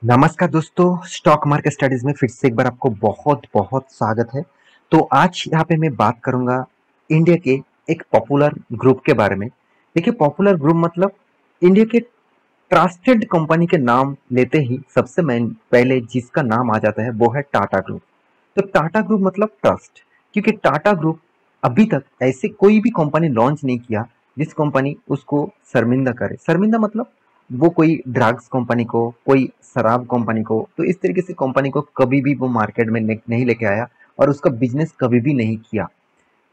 नमस्कार दोस्तों, stock market studies में फिर से एक बार आपको बहुत बहुत स्वागत है। तो आज यहाँ पे मैं बात करूंगा इंडिया के एक पॉपुलर ग्रुप के बारे में। देखिए, पॉपुलर ग्रुप मतलब इंडिया के ट्रस्टेड कंपनी के नाम लेते ही सबसे मेन पहले जिसका नाम आ जाता है वो है टाटा ग्रुप। तो टाटा ग्रुप मतलब ट्रस्ट, क्योंकि टाटा ग्रुप अभी तक ऐसे कोई भी कंपनी लॉन्च नहीं किया जिस कंपनी उसको शर्मिंदा करे। शर्मिंदा मतलब वो कोई ड्रग्स कंपनी को, कोई शराब कंपनी को, तो इस तरीके से कंपनी को कभी भी वो मार्केट में नहीं लेके आया और उसका बिजनेस कभी भी नहीं किया।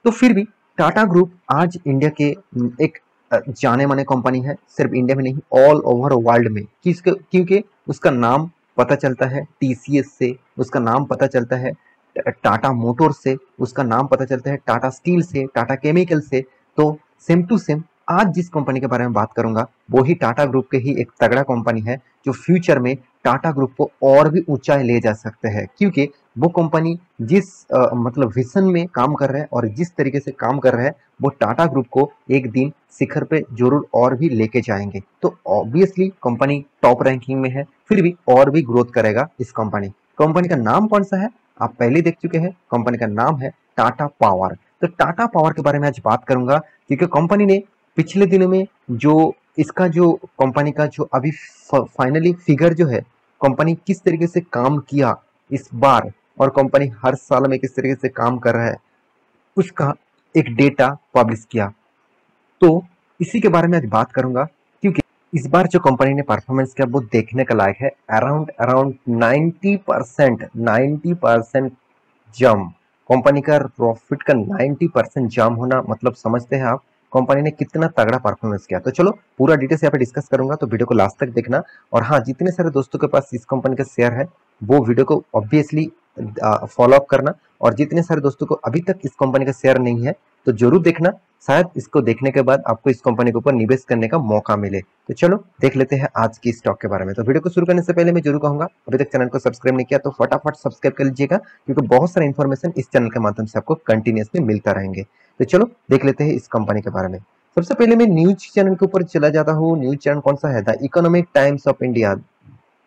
तो फिर भी टाटा ग्रुप आज इंडिया के एक जाने माने कंपनी है, सिर्फ इंडिया में नहीं ऑल ओवर वर्ल्ड में। क्योंकि उसका नाम पता चलता है टीसीएस से, उसका नाम पता चलता है टाटा मोटर्स से, उसका नाम पता चलता है टाटा स्टील से, टाटा केमिकल से। तो सेम टू सेम आज जिस कंपनी के बारे में बात करूंगा वो ही टाटा ग्रुप के ही एक तगड़ा कंपनी है जो फ्यूचर में टाटा ग्रुप को और भी ऊंचाई ले जा सकते हैं। क्योंकि वो कंपनी जिस मतलब विजन में काम कर रहा है और जिस तरीके से काम कर रहा है वो टाटा ग्रुप को एक दिन शिखर पे जरूर और भी लेके जाएंगे। तो ऑब्वियसली कंपनी टॉप रैंकिंग में है, फिर भी और भी ग्रोथ करेगा इस कंपनी। कंपनी का नाम कौन सा है आप पहले देख चुके हैं, कंपनी का नाम है टाटा पावर। तो टाटा पावर के बारे में आज बात करूंगा क्योंकि कंपनी ने पिछले दिनों में जो इसका जो कंपनी का जो अभी फाइनली फिगर जो है, कंपनी किस तरीके से काम किया इस बार और कंपनी हर साल में किस तरीके से काम कर रहा है उसका एक डेटा पब्लिश किया। तो इसी के बारे में आज बात करूंगा क्योंकि इस बार जो कंपनी ने परफॉर्मेंस किया वो देखने का लायक है। अराउंड अराउंड 90% जम, कंपनी का प्रॉफिट का 90% जम होना मतलब समझते हैं आप कंपनी ने कितना तगड़ा परफॉर्मेंस किया। तो चलो पूरा डिटेल्स यहाँ पे डिस्कस करूंगा, तो वीडियो को लास्ट तक देखना। और हाँ, जितने सारे दोस्तों के पास इस कंपनी का शेयर है वो वीडियो को ऑब्वियसली फॉलो अप करना, और जितने सारे दोस्तों को अभी तक इस कंपनी का शेयर नहीं है तो जरूर देखना, शायद इसको देखने के बाद आपको इस कंपनी के ऊपर निवेश करने का मौका मिले। तो चलो देख लेते हैं आज की स्टॉक के बारे में। तो वीडियो को शुरू करने से पहले मैं जरूर कहूंगा अभी तक चैनल को सब्सक्राइब नहीं किया तो फटाफट सब्सक्राइब कर लीजिएगा, क्योंकि बहुत सारा इन्फॉर्मेशन इस चैनल के माध्यम से आपको कंटिन्यूसली मिलता रहेंगे। तो चलो देख लेते हैं इस कंपनी के बारे में। सबसे पहले मैं न्यूज चैनल के ऊपर चला जाता हूँ। न्यूज चैनल कौन सा है? The economic times of India.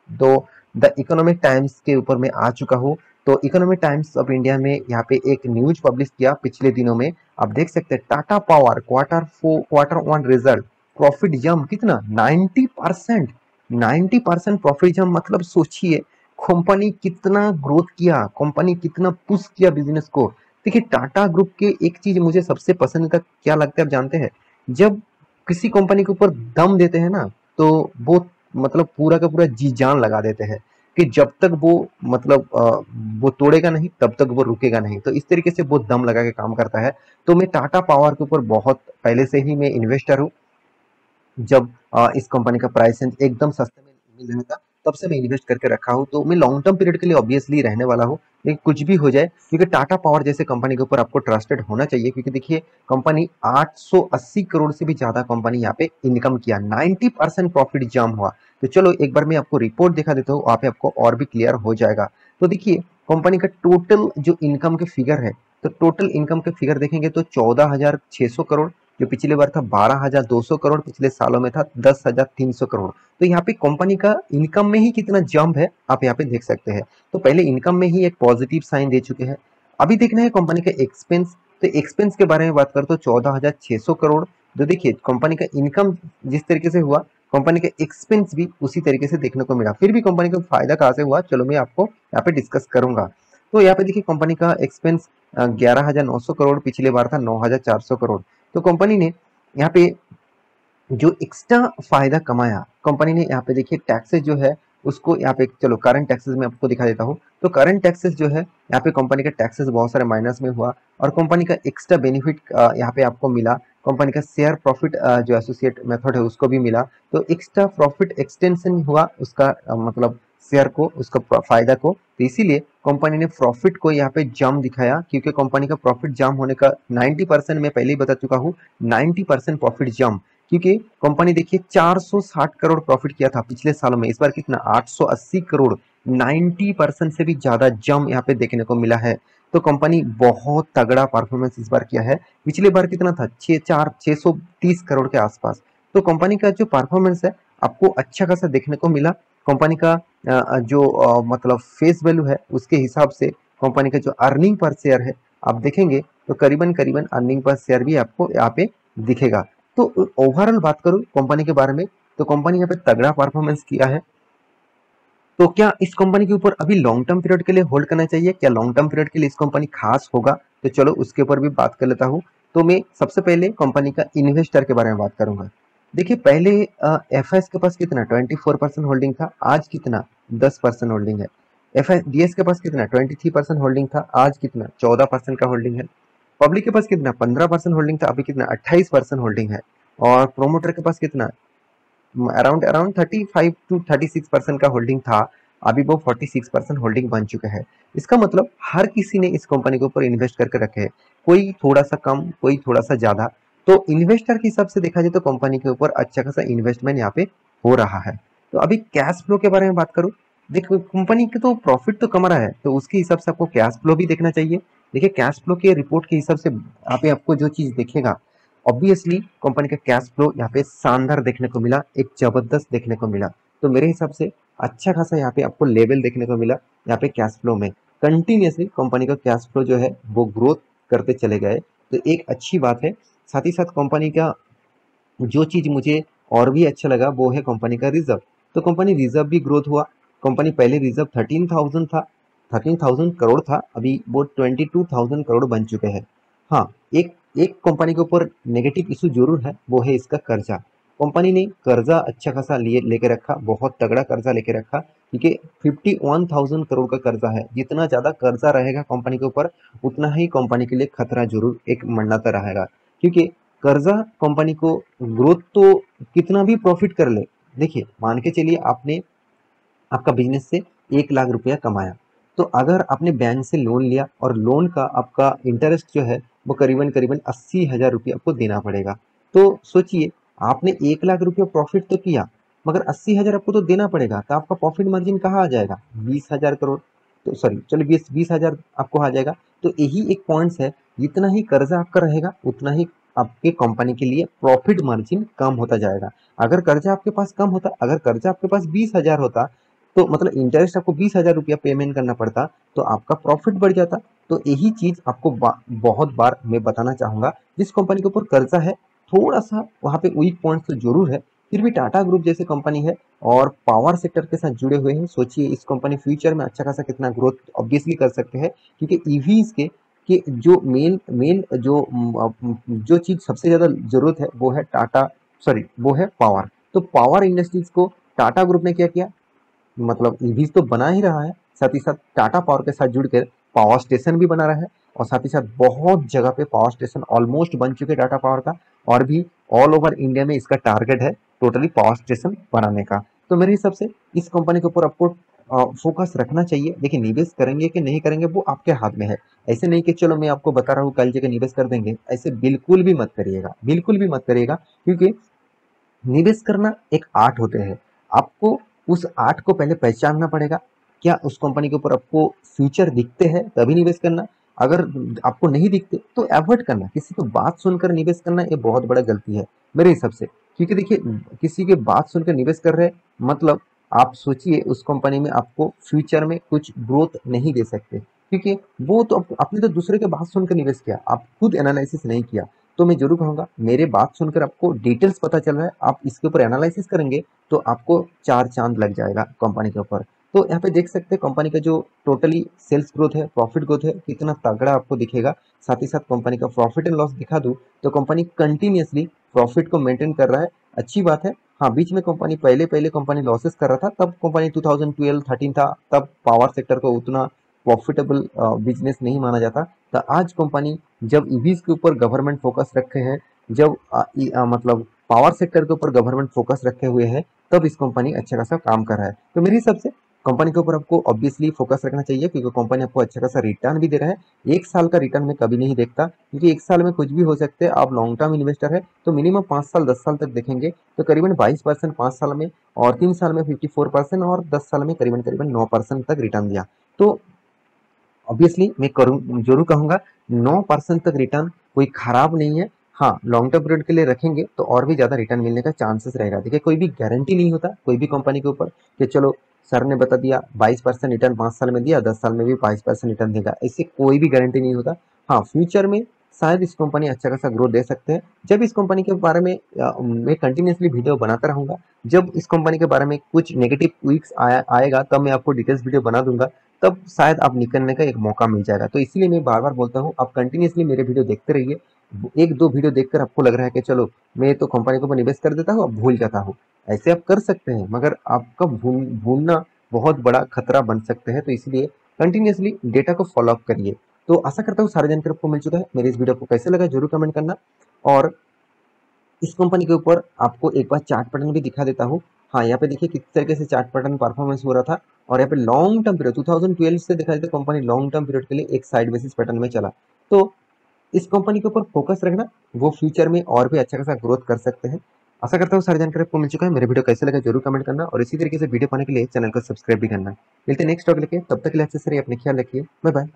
तो द इकोनॉमिक टाइम्स के ऊपर मैं आ चुका हूँ। तो इकोनॉमिक टाइम्स ऑफ इंडिया में यहाँ पे एक न्यूज पब्लिश किया पिछले दिनों में। आप देख सकते हैं Tata power quarter 1 result profit जम कितना 90%। 90% प्रॉफिट जम मतलब सोचिए कंपनी कितना ग्रोथ किया, कंपनी कितना पुश किया बिजनेस को। देखिए, टाटा ग्रुप के एक चीज मुझे सबसे पसंद का क्या लगता है आप जानते हैं? जब किसी कंपनी के ऊपर दम देते हैं ना तो वो मतलब पूरा का पूरा जी जान लगा देते हैं कि जब तक वो मतलब वो तोड़ेगा नहीं तब तक वो रुकेगा नहीं। तो इस तरीके से वो दम लगा के काम करता है। तो मैं टाटा पावर के ऊपर बहुत पहले से ही मैं इन्वेस्टर हूँ। जब इस कंपनी का प्राइस रेंज एकदम सस्ते में मिल रहा था तब से मैं इन्वेस्ट करके रखा हूँ। तो मैं लॉन्ग टर्म पीरियड के लिए ऑब्वियसली रहने वाला हूँ, लेकिन कुछ भी हो जाए क्योंकि टाटा पावर जैसे कंपनी के ऊपर आपको ट्रस्टेड होना चाहिए। क्योंकि देखिए, कंपनी 880 करोड़ से भी ज्यादा कंपनी यहाँ पे इनकम किया, 90% प्रॉफिट जम हुआ। तो चलो एक बार मैं आपको रिपोर्ट दिखा देता हूँ, वहाँ पे आपको और भी क्लियर हो जाएगा। तो देखिए, कंपनी का टोटल जो इनकम के फिगर है, तो टोटल इनकम के फिगर देखेंगे तो 14,600 करोड़, जो पिछले बार था 12,200 करोड़, पिछले सालों में था 10,300 करोड़। तो यहाँ पे कंपनी का इनकम में ही कितना जंप है आप यहाँ पे देख सकते हैं। तो पहले इनकम में ही एक पॉजिटिव साइन दे चुके हैं। अभी देखना है कंपनी का एक्सपेंस। तो एक्सपेंस के बारे में बात करें तो 14,600 करोड़। तो देखिए, कंपनी का इनकम जिस तरीके से हुआ, कंपनी का एक्सपेंस भी उसी तरीके से देखने को मिला। फिर भी कंपनी को फायदा कहाँ से हुआ, चलो मैं आपको यहाँ पे डिस्कस करूंगा। तो यहाँ पे देखिए, कंपनी का एक्सपेंस 11,900 करोड़, पिछले बार था 9,400 करोड़। तो कंपनी ने यहाँ पे जो एक्स्ट्रा फायदा कमाया, कंपनी ने यहाँ पे देखिए टैक्सेस जो है उसको यहाँ पे, चलो करंट टैक्सेस में आपको दिखा देता हूँ। तो करंट टैक्सेस जो है यहाँ पे कंपनी का टैक्सेस बहुत सारे माइनस में हुआ और कंपनी का एक्स्ट्रा बेनिफिट यहाँ पे आपको मिला। कंपनी का शेयर प्रॉफिट जो एसोसिएट मेथड है उसको भी मिला। तो एक्स्ट्रा प्रॉफिट एक्सटेंशन हुआ उसका मतलब शेयर को, उसका फायदा को। तो इसीलिए कंपनी ने प्रॉफिट को यहाँ पे जम दिखाया, क्योंकि कंपनी का प्रॉफिट जम होने का 90% मैं पहले ही बता चुका हूँ, 90% प्रॉफिट जम। क्योंकि कंपनी देखिए 460 करोड़ प्रॉफिट किया था पिछले सालों में, इस बार कितना 880 करोड़, 90% से भी ज्यादा जम यहाँ पे देखने को मिला है। तो कंपनी बहुत तगड़ा परफॉर्मेंस इस बार किया है। पिछले बार कितना था 630 करोड़ के आसपास। तो कंपनी का जो परफॉर्मेंस है आपको अच्छा खासा देखने को मिला। कंपनी का जो मतलब फेस वैल्यू है उसके हिसाब से कंपनी का जो अर्निंग पर शेयर है आप देखेंगे तो करीबन करीबन अर्निंग पर शेयर भी आपको यहाँ पे दिखेगा। तो ओवरऑल बात करूं कंपनी के बारे में, तो कंपनी यहाँ पे तगड़ा परफॉर्मेंस किया है। तो क्या इस कंपनी के ऊपर अभी लॉन्ग टर्म पीरियड के लिए होल्ड करना चाहिए, क्या लॉन्ग टर्म पीरियड के लिए इस कंपनी खास होगा, तो चलो उसके ऊपर भी बात कर लेता हूँ। तो मैं सबसे पहले कंपनी का इन्वेस्टर के बारे में बात करूंगा। देखिए पहले एफएस के पास कितना 24% होल्डिंग था, आज कितना 10% होल्डिंग है। एफ डीएस के पास कितना 23% होल्डिंग था, आज कितना 14% का होल्डिंग है। पब्लिक के पास कितना 15% होल्डिंग था, अभी कितना 28% होल्डिंग है। और प्रोमोटर के पास कितना अराउंड अराउंड 35 to 36% का होल्डिंग था, अभी वो 46% होल्डिंग बन चुका है। इसका मतलब हर किसी ने इस कंपनी के ऊपर इन्वेस्ट करके रखे हैं, कोई थोड़ा सा कम कोई थोड़ा सा ज्यादा। तो इन्वेस्टर के हिसाब से देखा जाए तो कंपनी के ऊपर अच्छा खासा इन्वेस्टमेंट यहाँ पे हो रहा है। तो अभी कैश फ्लो के बारे में बात करूं, देखो कंपनी के तो प्रॉफिट तो कमा रहा है तो उसके हिसाब से आपको कैश फ्लो भी देखना चाहिए। देखिए कैश फ्लो के रिपोर्ट के हिसाब से आपको जो चीज देखेगा, ऑब्वियसली कंपनी का कैश फ्लो यहाँ पे शानदार देखने को मिला, एक जबरदस्त देखने को मिला। तो मेरे हिसाब से अच्छा खासा यहाँ पे आपको लेवल देखने को मिला। यहाँ पे कैश फ्लो में कंटिन्यूसली कंपनी का कैश फ्लो जो है वो ग्रोथ करते चले गए, तो एक अच्छी बात है। साथ ही साथ कंपनी का जो चीज मुझे और भी अच्छा लगा वो है कंपनी का रिजर्व। तो कंपनी रिजर्व भी ग्रोथ हुआ। कंपनी पहले रिजर्व 13,000 था, 13,000 करोड़ था, अभी वो 22,000 करोड़ बन चुके हैं। हाँ, एक एक कंपनी के ऊपर नेगेटिव इशू जरूर है, वो है इसका कर्जा। कंपनी ने कर्जा अच्छा खासा लिए लेके रखा, बहुत तगड़ा कर्जा लेके रखा, क्योंकि 51,000 करोड़ का कर्जा है। जितना ज्यादा कर्जा रहेगा कंपनी के ऊपर उतना ही कंपनी के लिए खतरा जरूर एक मंडराता रहेगा। क्योंकि कर्जा कंपनी को ग्रोथ तो कितना भी प्रॉफिट कर ले, देखिए मान के चलिए आपने आपका बिजनेस से 1 लाख रुपया कमाया, तो अगर आपने बैंक से लोन लिया और लोन का आपका इंटरेस्ट जो है वो करीबन करीबन 80,000 रुपया आपको देना पड़ेगा। तो सोचिए आपने 1 लाख रुपया प्रॉफिट तो किया मगर 80,000 आपको तो देना पड़ेगा, तो आपका प्रॉफिट मार्जिन कहाँ आ जाएगा 20,000 करोड़। तो सॉरी चलो 20,000 आपको आ जाएगा। तो यही एक पॉइंट्स है, जितना ही कर्जा आपका रहेगा उतना ही आपके कंपनी के लिए प्रॉफिट मार्जिन कम होता जाएगा। अगर कर्जा आपके पास कम होता, अगर कर्जा आपके पास 20,000 होता तो मतलब इंटरेस्ट आपको 20,000 रुपया पेमेंट करना पड़ता, तो आपका प्रॉफिट बढ़ जाता। तो यही चीज आपको बहुत बार मैं बताना चाहूंगा, जिस कंपनी के ऊपर कर्जा है थोड़ा सा वहां पे वीक पॉइंट तो जरूर है, फिर भी टाटा ग्रुप जैसे कंपनी है और पावर सेक्टर के साथ जुड़े हुए हैं, सोचिए इस कंपनी फ्यूचर में अच्छा खासा कितना ग्रोथ ऑब्वियसली कर सकते हैं। क्योंकि ईवीज के जो मेन मेन जो चीज सबसे ज्यादा जरूरत है वो है टाटा, सॉरी वो है पावर। तो पावर इंडस्ट्रीज को टाटा ग्रुप ने क्या किया, मतलब ईवीज तो बना ही रहा है, साथ ही साथ टाटा पावर के साथ जुड़कर पावर स्टेशन भी बना रहा है। और साथ ही साथ बहुत जगह पे पावर स्टेशन ऑलमोस्ट बन चुके टाटा पावर का, और भी ऑल ओवर इंडिया में इसका टारगेट है टोटली पावर स्टेशन बनाने का। तो मेरे हिसाब से इस कंपनी के ऊपर आपको फोकस रखना चाहिए। देखिए निवेश करेंगे कि नहीं करेंगे वो आपके हाथ में है, ऐसे नहीं कि चलो मैं आपको बता रहा हूँ कल जगह निवेश कर देंगे, ऐसे बिल्कुल भी मत करिएगा, बिल्कुल भी मत करिएगा। क्योंकि निवेश करना एक आर्ट होते हैं, आपको उस आर्ट को पहले पहचानना पड़ेगा। क्या उस कंपनी के ऊपर आपको फ्यूचर दिखते हैं तभी निवेश करना, अगर आपको नहीं दिखते तो अवॉइड करना। किसी की बात सुनकर निवेश करना ये बहुत बड़ा गलती है मेरे हिसाब से। क्योंकि देखिए किसी की बात सुनकर निवेश कर रहे हैं मतलब आप सोचिए उस कंपनी में आपको फ्यूचर में कुछ ग्रोथ नहीं दे सकते, क्योंकि वो तो आपने तो दूसरे के बात सुनकर निवेश किया, आप खुद एनालिसिस नहीं किया। तो मैं जरूर कहूंगा मेरे बात सुनकर आपको डिटेल्स पता चल रहा है, आप इसके ऊपर एनालिसिस करेंगे तो आपको चार चांद लग जाएगा कंपनी के ऊपर। तो यहाँ पे देख सकते हैं कंपनी का जो टोटली सेल्स ग्रोथ है, प्रॉफिट ग्रोथ है, कितना तगड़ा आपको दिखेगा। साथ ही साथ कंपनी का प्रॉफिट एंड लॉस दिखा दूं तो कंपनी कंटिन्यूसली प्रॉफिट को मेंटेन कर रहा है, अच्छी बात है। हाँ बीच में कंपनी पहले पहले कंपनी लॉसेस कर रहा था, तब कंपनी 2012-13 था, तब पावर सेक्टर को उतना प्रॉफिटेबल बिजनेस नहीं माना जाता। तो आज कंपनी जब ईवीज के ऊपर गवर्नमेंट फोकस रखे हैं, जब मतलब पावर सेक्टर के ऊपर गवर्नमेंट फोकस रखे हुए हैं, तब इस कंपनी अच्छा खासा काम कर रहा है। तो मेरे हिसाब से कंपनी के ऊपर आपको ऑब्वियसली फोकस रखना चाहिए, क्योंकि कंपनी आपको अच्छा खासा रिटर्न भी दे रहा है। एक साल का रिटर्न मैं कभी नहीं देखता, क्योंकि एक साल में कुछ भी हो सकते हैं। आप लॉन्ग टर्म इन्वेस्टर है तो मिनिमम 5 साल 10 साल तक देखेंगे तो करीबन 22% 5 साल में, और 3 साल में 54%, और 10 साल में करीबन करीबन 9% तक रिटर्न दिया। तो ऑब्वियसली मैं करूँ जरूर कहूंगा 9% तक रिटर्न कोई खराब नहीं है। हाँ, लॉन्ग टर्म पीरियड के लिए रखेंगे तो और भी ज़्यादा रिटर्न मिलने का चांसेस रहेगा। देखिए कोई भी गारंटी नहीं होता कोई भी कंपनी के ऊपर कि चलो सर ने बता दिया 22% रिटर्न 5 साल में दिया, 10 साल में भी 22% रिटर्न देगा, इससे कोई भी गारंटी नहीं होता। हाँ, फ्यूचर में शायद इस कंपनी अच्छा खासा ग्रोथ दे सकते हैं। जब इस कंपनी के बारे में मैं कंटिन्यूअसली वीडियो बनाता रहूँगा, जब इस कंपनी के बारे में कुछ नेगेटिव वीक्स आएगा तब मैं आपको डिटेल्स वीडियो बना दूंगा, तब शायद आप निकलने का एक मौका मिल जाएगा। तो इसीलिए मैं बार-बार बोलता हूँ आप कंटिन्यूअसली मेरे वीडियो देखते रहिए। 1-2 वीडियो देखकर आपको लग रहा है कि चलो मैं तो कंपनी के ऊपर निवेश कर देता हूँ, अब भूल जाता हूँ। ऐसे आप कर सकते हैं मगर आपका भूलना बहुत बड़ा खतरा बन सकते हैं, तो इसलिए कंटिन्यूअसली डेटा को फॉलो अप करिए। तो आशा करता हूँ सारी जानकारी आपको मिल चुका है। मेरे इस वीडियो को कैसे लगा ज़रूर कमेंट करना, और इस कंपनी के ऊपर आपको एक बार चार्ट पैटर्न भी दिखा देता हूँ। हाँ, यहाँ पे देखिए किस तरीके से चार्ट पैटर्न परफॉर्मेंस हो रहा था, और यहाँ पे लॉन्ग टर्म पीरियड 2012 से देखा जाए तो कंपनी लॉन्ग टर्म पीरियड के लिए एक साइड बेसिस पैटर्न में चला। तो इस कंपनी के ऊपर फोकस रखना, वो फ्यूचर में और भी अच्छा खासा ग्रोथ कर सकते हैं। आशा करता हूँ सारी जानकारी आपको मिल चुका है। मेरे वीडियो कैसे लगा जरूर कमेंट करना, और इसी तरीके से वीडियो पाने के लिए चैनल को सब्सक्राइब भी करना। मिलते हैं नेक्स्ट टॉपिक लेके, तब तक के लिए अच्छे से रहिए, अपने ख्याल रखिए, बाय बाय।